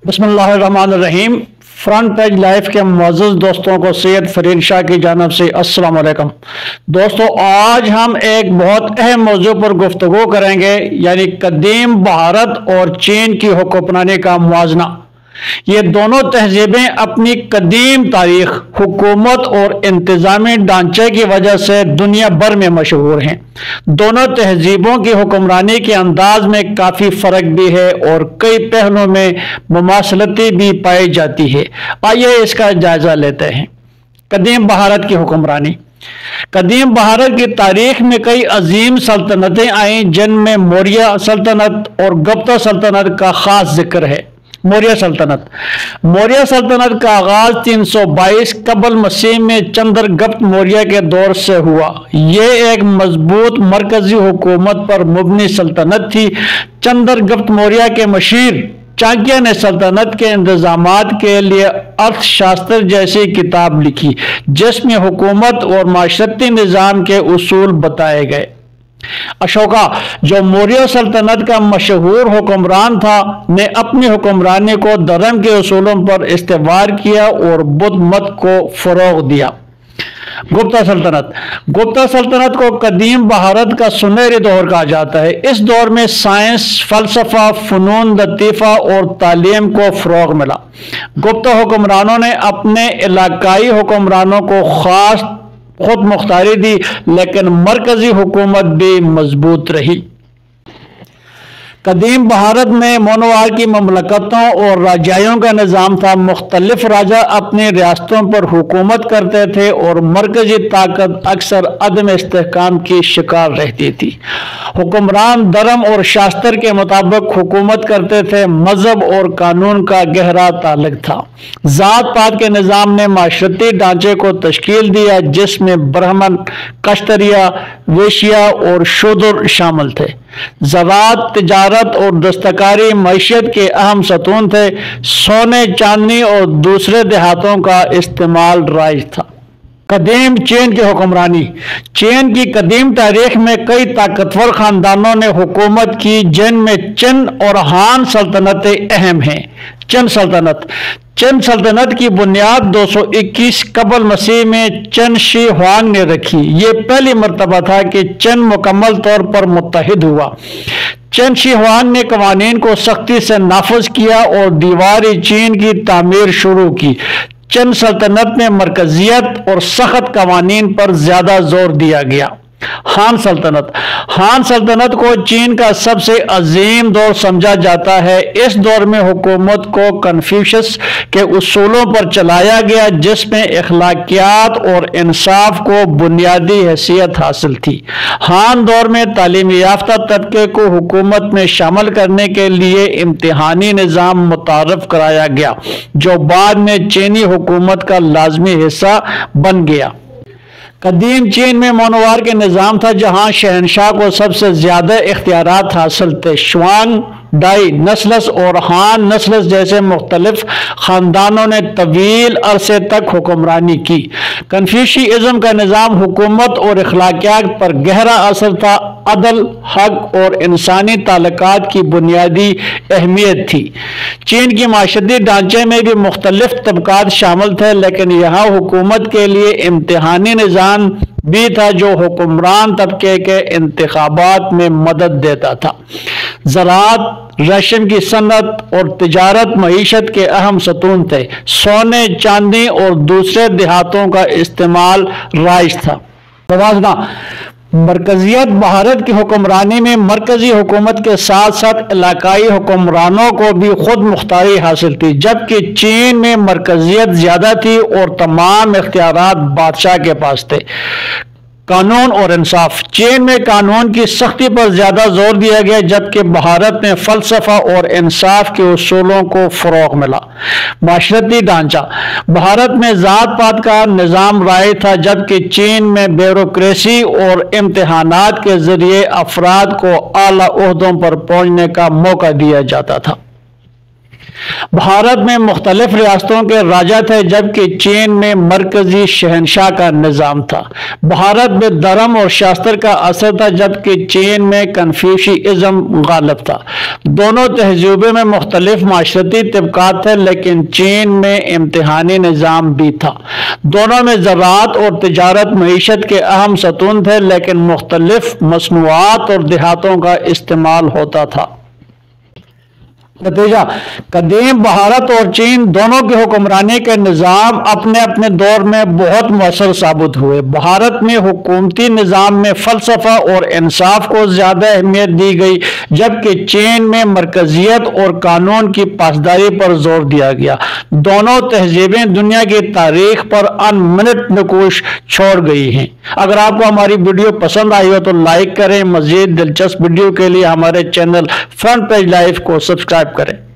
बिस्मिल्लाहिर्रहमानिर्रहीम। Front page life के मुअज़्ज़ज़ दोस्तों को सैयद फरीद शाह की जानिब से अस्सलाम वालेकुम। दोस्तों, आज हम एक बहुत अहम मौजू पर गुफ्तगू करेंगे, यानी कदीम भारत और चीन की हुक्मरानी का मुवाज़ना। ये दोनों तहजीबें अपनी कदीम तारीख, हुकूमत और इंतज़ामी ढांचे की वजह से दुनिया भर में मशहूर हैं। दोनों तहजीबों की हुक्मरानी के अंदाज में काफ़ी फ़र्क भी है और कई पहलुओं में मुमासलती भी पाई जाती है। आइए इसका जायज़ा लेते हैं। कदीम भारत की हुक्मरानी। कदीम भारत की तारीख में कई अजीम सल्तनतें आईं, जिनमें मौर्य सल्तनत और गुप्ता सल्तनत का ख़ास जिक्र है। मौर्य सल्तनत का आगाज 322 कबल मसीह में चंद्रगुप्त मौर्य के दौर से हुआ। यह एक मजबूत मरकजी हुकूमत पर मुबनी सल्तनत थी। चंद्रगुप्त मौर्य के मशीर चाणक्य ने सल्तनत के इंतजामात के लिए अर्थशास्त्र जैसी किताब लिखी, जिसमें हुकूमत और माशरती निज़ाम के उसूल बताए गए। अशोका, जो मौर्य सल्तनत का मशहूर हुक्मरान था, ने अपनी हुक्मरानी को धर्म के उसूलों पर इस्तेवार किया और बुद्ध मत को फरोग दिया। गुप्ता सल्तनत को कदीम भारत का सुनहरी दौर कहा जाता है। इस दौर में साइंस, फलसफा, फनून लतीफ़ा और तालीम को फरोग मिला। गुप्ता हुक्मरानों ने अपने इलाकाई हुक्मरानों को खास खुद मुख्तारी दी, लेकिन मरकजी हुकूमत भी मजबूत रही। कदीम भारत में मोनवार की ममलकतों और राजाइयों का निज़ाम था। मुख्तलिफ राजा अपनी रियासतों पर हुकूमत करते थे और मरकजी ताकत अक्सर अदम इस्तेहकाम की शिकार रहती थी। हुक्मरान धर्म और शास्त्र के मुताबिक हुकूमत करते थे। मजहब और कानून का गहरा ताल्लुक था। जात पात के निज़ाम ने माशरती ढांचे को तश्कील दिया, जिसमें ब्राह्मण, कश्तरिया, वेश्या और शूद्र शामिल थे। ज़राअत, तिजारत और दस्तकारी मईशत के अहम सतून थे। सोने, चांदी और दूसरे देहातों का इस्तेमाल राइज था। कदीम चीन की हुक्मरानी। चीन की कदीम तारीख में कई ताकतवर खानदानों ने हुकूमत की, जिनमें चिन और हान सल्तनतें अहम हैं। चिन सल्तनत की बुनियाद 221 कबल मसीह में चिन शी हुआंग ने रखी। ये पहली मर्तबा था कि चिन मुकम्मल तौर पर मुत्तहिद हुआ। चिन शी हुआंग ने कवानीन को सख्ती से नाफिज किया और दीवार चीन की तामीर शुरू की। चिन सल्तनत में मरकजियत और सख्त कवानीन पर ज्यादा जोर दिया गया। हान सल्तनत को चीन का सबसे अजीम दौर समझा जाता है। इस दौर में हुकूमत को कन्फ्यूशियस के उसूलों पर चलाया गया, जिसमें इखलाकियात और इंसाफ को बुनियादी हैसियत हासिल थी। हान दौर में तालीम याफ्ता तबके को हुकूमत में शामिल करने के लिए इम्तिहानी निज़ाम मुतारफ कराया गया, जो बाद में चीनी हुकूमत का लाजमी हिस्सा बन गया। कदीम चीन में मोनवार के निज़ाम था, जहाँ शहनशाह को सबसे ज़्यादा इख्तियारात हासिल थे। शुआंग, डाई नस्लस और हान नस्लस जैसे मुख्तलिफ ख़ानदानों ने तवील अरसे तक हुक्मरानी की। कन्फ्यूशियज़म का निज़ाम हुकूमत और इखलाकियात पर गहरा असर था। अदल, हक और इंसानी ताल्लुकात की बुनियादी अहमियत थी। चीन की माशरती ढांचे में भी मुख्तलिफ तबकात शामिल थे, लेकिन यहाँ हुकूमत के लिए इम्तिहानी निज़ाम भी था, जो हुक्मरान तबके के इंतखाबात में मदद देता था। ज़राअत, रेशम की सनत और तिजारत मईशत के अहम सतून थे। सोने, चांदी और दूसरे देहातों का इस्तेमाल राइज था। मरकजियत। भारत की हुक्मरानी में मरकजी हुकूमत के साथ साथ इलाकाई हुक्मरानों को भी खुद मुख्तारी हासिल थी, जबकि चीन में मरकजियत ज्यादा थी और तमाम इख्तियारात बादशाह के पास थे। कानून और इंसाफ। चीन में कानून की सख्ती पर ज्यादा जोर दिया गया, जबकि भारत में फलसफा और इंसाफ के उसूलों को फरोग मिला। माशरती ढांचा। भारत में जात पात का निज़ाम राइज था, जबकि चीन में ब्यूरोक्रेसी और इम्तिहानात के जरिए अफराद को आला ओहदों पर पहुंचने का मौका दिया जाता था। भारत में मुख्तलिफ रियासतों के राजा थे जबकि चीन में मरकजी शहनशाह का निज़ाम था। भारत में धर्म और शास्त्र का असर था जबकि चीन में कन्फ्यूशियज़्म गालिब था। दोनों तहजीबों में मुख्तलिफ माशरती तबकात थे लेकिन चीन में इम्तिहानी निज़ाम भी था। दोनों में ज़राअत और तिजारत मईशत के अहम सतून थे लेकिन मुख्तलिफ मसनूआत और देहातों का इस्तेमाल होता था। नतीजा, कदीम भारत और चीन दोनों की हुक्मरानी के निज़ाम अपने अपने दौर में बहुत मुअस्सर साबित हुए। भारत में हुकूमती निज़ाम में फ़लसफ़ा और इंसाफ को ज़्यादा अहमियत दी गई जबकि चीन में मरकजियत और कानून की पासदारी पर जोर दिया गया। दोनों तहजीबें दुनिया की तारीख पर अनमिनत नकूश छोड़ गई हैं। अगर आपको हमारी वीडियो पसंद आई हो तो लाइक करें। मज़ीद दिलचस्प वीडियो के लिए हमारे चैनल फ्रंट पेज लाइव को सब्सक्राइब करें।